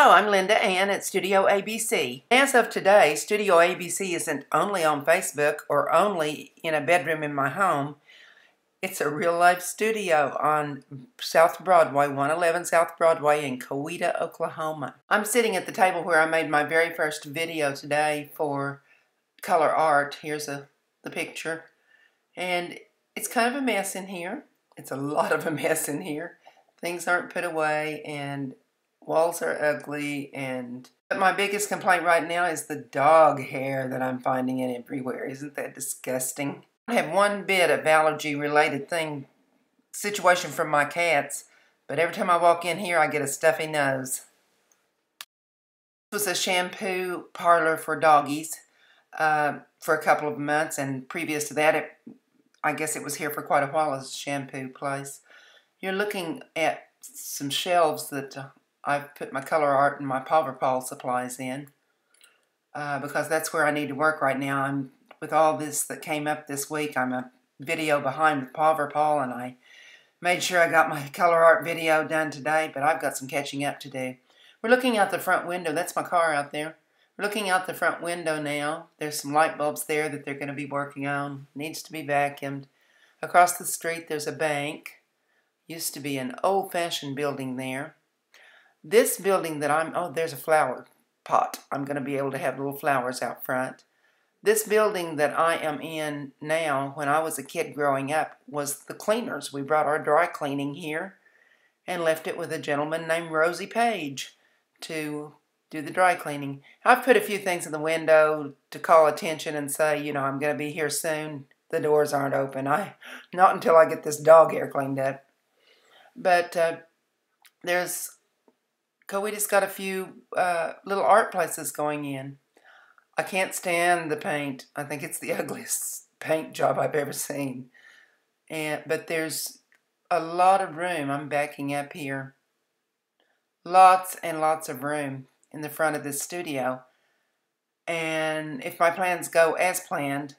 Hello, I'm Linda Ann at Studio ABC. As of today, Studio ABC isn't only on Facebook or only in a bedroom in my home. It's a real-life studio on South Broadway, 111 South Broadway in Coweta, Oklahoma. I'm sitting at the table where I made my very first video today for Color Art. Here's the picture. And it's kind of a mess in here. It's a lot of a mess in here. Things aren't put away and walls are ugly, but my biggest complaint right now is the dog hair that I'm finding in everywhere. Isn't that disgusting? I have one bit of allergy-related situation from my cats, but every time I walk in here, I get a stuffy nose. This was a shampoo parlor for doggies for a couple of months, and previous to that, I guess it was here for quite a while as a shampoo place. You're looking at some shelves that I've put my color art and my Paw supplies in because that's where I need to work right now. With all this that came up this week, I'm a video behind with Paw, and I made sure I got my color art video done today, but I've got some catching up to do. We're looking out the front window. That's my car out there. We're looking out the front window now. There's some light bulbs there that they're going to be working on. Needs to be vacuumed. Across the street, there's a bank. Used to be an old-fashioned building there. This building that there's a flower pot. I'm going to be able to have little flowers out front. This building that I am in now, when I was a kid growing up, was the cleaners. We brought our dry cleaning here and left it with a gentleman named Rosie Page to do the dry cleaning. I've put a few things in the window to call attention and say, you know, I'm going to be here soon. The doors aren't open. Not until I get this dog hair cleaned up. But Coweta's got a few little art places going in. I can't stand the paint. I think it's the ugliest paint job I've ever seen. But there's a lot of room. I'm backing up here. Lots and lots of room in the front of this studio. And if my plans go as planned,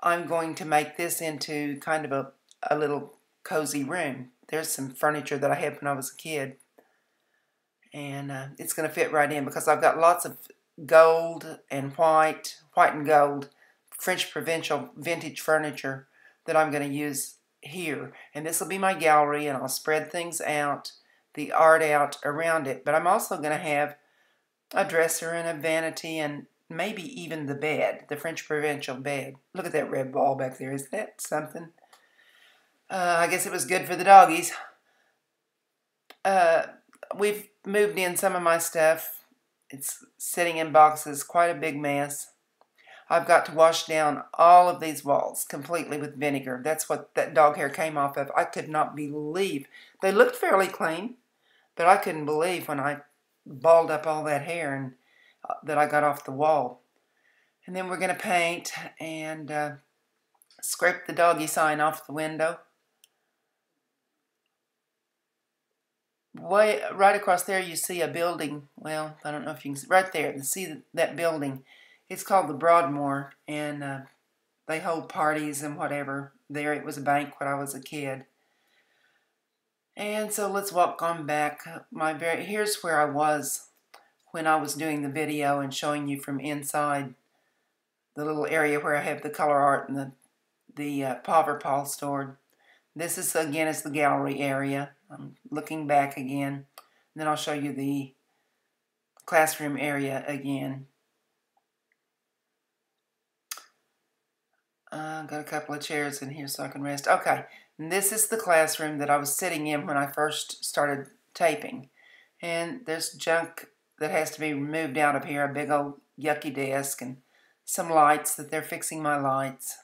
I'm going to make this into kind of a little cozy room. There's some furniture that I had when I was a kid. And it's going to fit right in because I've got lots of gold and white and gold, French provincial vintage furniture that I'm going to use here. And this will be my gallery, and I'll spread things out, the art out around it. But I'm also going to have a dresser and a vanity and maybe even the bed, the French provincial bed. Look at that red ball back there. Is that something? I guess it was good for the doggies. We've moved in some of my stuff. It's sitting in boxes, quite a big mess. I've got to wash down all of these walls completely with vinegar. That's what that dog hair came off of. I could not believe. They looked fairly clean, but I couldn't believe when I balled up all that hair and that I got off the wall. And then we're going to paint and scrape the doggy sign off the window. Right across there you see a building. Well, I don't know if you can see. Right there, you see that building. It's called the Broadway, and they hold parties and whatever there. It was a bank when I was a kid. And so let's walk on back. Here's where I was when I was doing the video and showing you from inside the little area where I have the color art and the Paw stored. This is, again, is the gallery area. I'm looking back again. And then I'll show you the classroom area again. Got a couple of chairs in here so I can rest. Okay, and this is the classroom that I was sitting in when I first started taping. And there's junk that has to be removed out of here, a big old yucky desk and some lights that they're fixing my lights.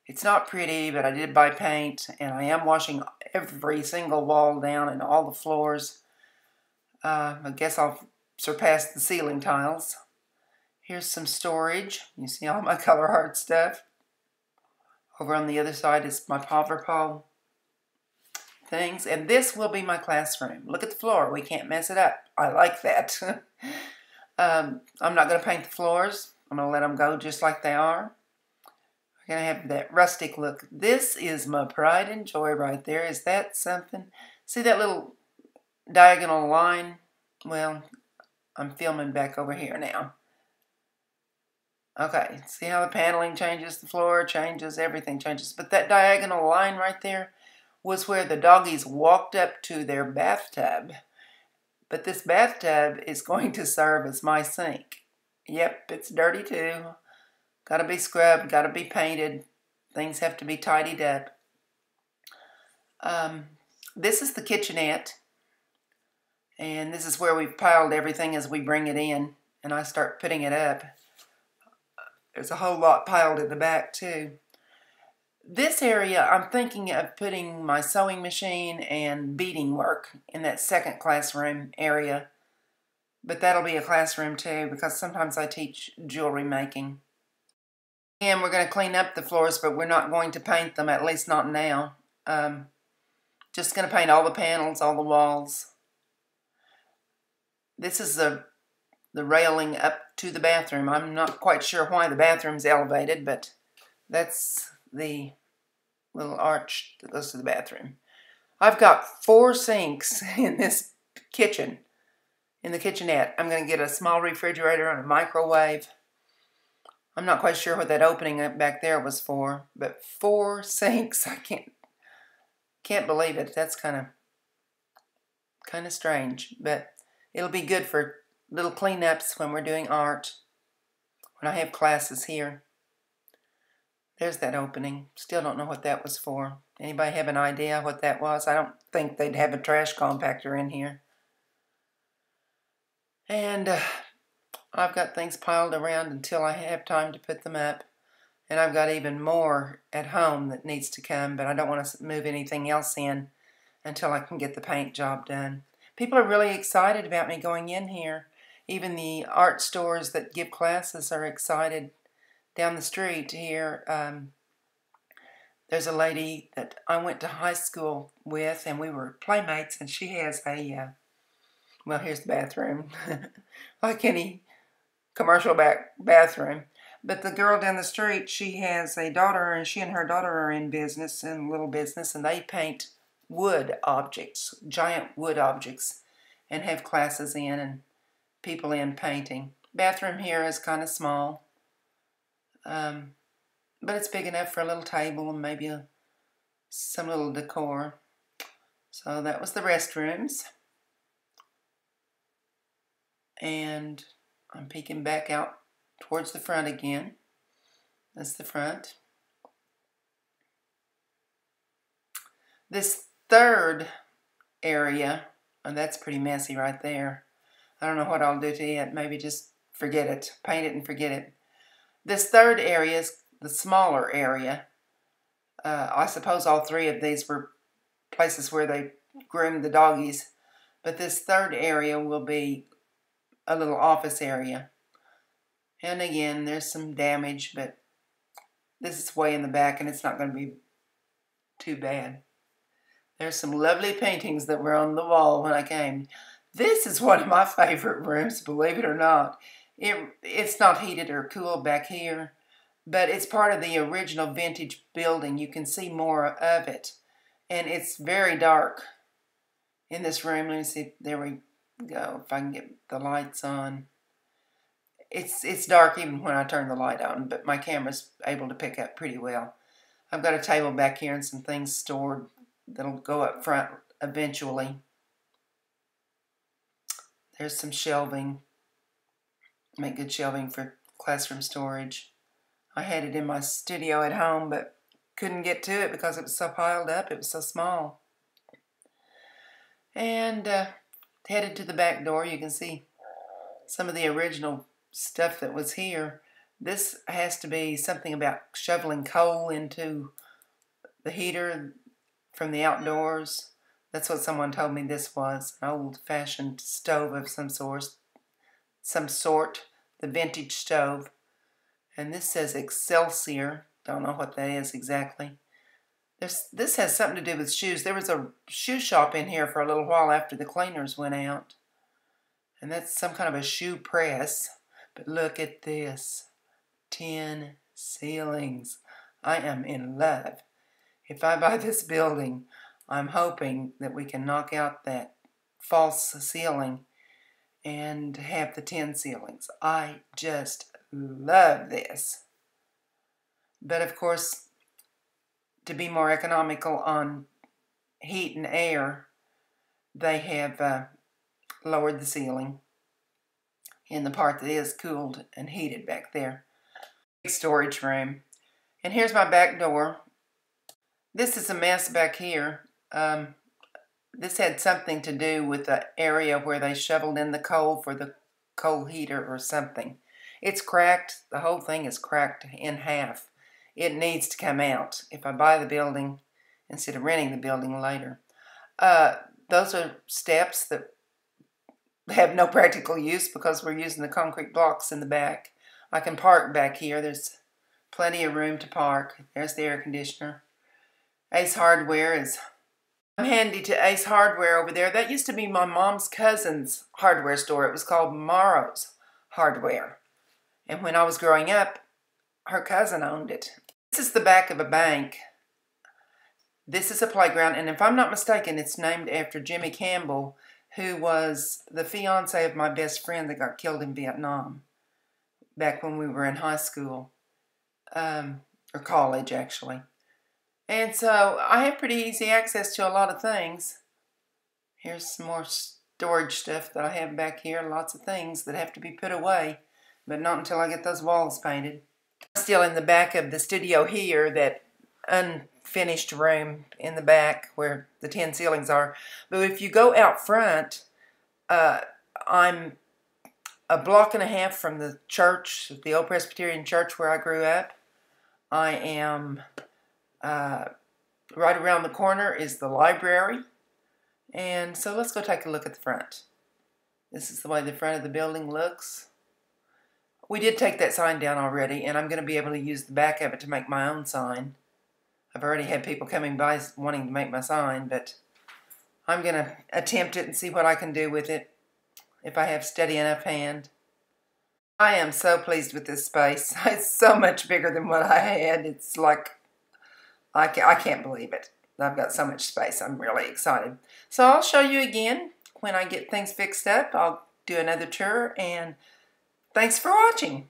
It's not pretty, but I did buy paint, and I am washing every single wall down and all the floors. I guess I'll surpass the ceiling tiles. Here's some storage. You see all my color art stuff. Over on the other side is my Paw things, and this will be my classroom. Look at the floor. We can't mess it up. I like that. I'm not going to paint the floors. I'm going to let them go just like they are. We're going to have that rustic look. This is my pride and joy right there. Is that something? See that little diagonal line, well, I'm filming back over here now. Okay, see how the paneling changes, the floor changes, everything changes. But that diagonal line right there was where the doggies walked up to their bathtub. But this bathtub is going to serve as my sink. Yep, it's dirty too. Gotta be scrubbed, gotta be painted. Things have to be tidied up. This is the kitchenette. And this is where we've piled everything as we bring it in. And I start putting it up. There's a whole lot piled at the back too. This area, I'm thinking of putting my sewing machine and beading work in that second classroom area. But that'll be a classroom too, because sometimes I teach jewelry making. And we're going to clean up the floors, but we're not going to paint them, at least not now. Just going to paint all the panels, all the walls. This is the railing up to the bathroom. I'm not quite sure why the bathroom's elevated, but that's the little arch that goes to the bathroom. I've got 4 sinks in this kitchen, in the kitchenette. I'm going to get a small refrigerator and a microwave. I'm not quite sure what that opening up back there was for, but 4 sinks. I can't believe it. That's kind of strange, but it'll be good for little cleanups when we're doing art, when I have classes here. There's that opening. Still don't know what that was for. Anybody have an idea what that was? I don't think they'd have a trash compactor in here. And I've got things piled around until I have time to put them up. And I've got even more at home that needs to come, but I don't want to move anything else in until I can get the paint job done. People are really excited about me going in here. Even the art stores that give classes are excited. Down the street here, there's a lady that I went to high school with, and we were playmates, and she has a, well, here's the bathroom, like any commercial bathroom. But the girl down the street, she has a daughter, and she and her daughter are in business, in a little business, and they paint wood objects, giant wood objects, and have classes in and people in painting. Bathroom here is kind of small. But it's big enough for a little table and maybe some little decor. So that was the restrooms. And I'm peeking back out towards the front again. That's the front. This third area, and that's pretty messy right there. I don't know what I'll do to it. Maybe just forget it. Paint it and forget it. This third area is the smaller area. I suppose all 3 of these were places where they groomed the doggies. But this third area will be a little office area. And again, there's some damage, but this is way in the back and it's not going to be too bad. There's some lovely paintings that were on the wall when I came. This is one of my favorite rooms, believe it or not. It's not heated or cool back here, but it's part of the original vintage building. You can see more of it, and it's very dark in this room. Let me see. There we go. If I can get the lights on. It's dark even when I turn the light on, but my camera's able to pick up pretty well. I've got a table back here and some things stored that'll go up front eventually. There's some shelving. Make good shelving for classroom storage. I had it in my studio at home, but couldn't get to it because it was so piled up. It was so small. And headed to the back door, you can see some of the original stuff that was here. This has to be something about shoveling coal into the heater from the outdoors. That's what someone told me this was. An old-fashioned stove of some sort, the vintage stove. And this says Excelsior. Don't know what that is exactly. This has something to do with shoes. There was a shoe shop in here for a little while after the cleaners went out. And that's some kind of a shoe press. But look at this. 10 ceilings. I am in love. If I buy this building, I'm hoping that we can knock out that false ceiling and have the tin ceilings. I just love this. But of course, to be more economical on heat and air, they have lowered the ceiling in the part that is cooled and heated back there. Big storage room. And here's my back door. This is a mess back here. This had something to do with the area where they shoveled in the coal for the coal heater or something. It's cracked. The whole thing is cracked in half. It needs to come out if I buy the building instead of renting the building later. Those are steps that have no practical use because we're using the concrete blocks in the back. I can park back here. There's plenty of room to park. There's the air conditioner. Ace Hardware is... I'm handy to Ace Hardware over there. That used to be my mom's cousin's hardware store. It was called Morrow's Hardware. And when I was growing up, her cousin owned it. This is the back of a bank. This is a playground, and if I'm not mistaken, it's named after Jimmy Campbell, who was the fiance of my best friend that got killed in Vietnam back when we were in high school, or college actually. And so I have pretty easy access to a lot of things. Here's some more storage stuff that I have back here. Lots of things that have to be put away, but not until I get those walls painted. I'm still in the back of the studio here, that unfinished room in the back where the tin ceilings are. But if you go out front, I'm a block and a half from the church, the old Presbyterian church where I grew up. I am... right around the corner is the library. And so let's go take a look at the front. This is the way the front of the building looks. We did take that sign down already, and I'm going to be able to use the back of it to make my own sign. I've already had people coming by wanting to make my sign, but I'm going to attempt it and see what I can do with it if I have steady enough hand. I am so pleased with this space. It's so much bigger than what I had. It's like... I can't believe it. I've got so much space. I'm really excited. So I'll show you again when I get things fixed up. I'll do another tour, and thanks for watching.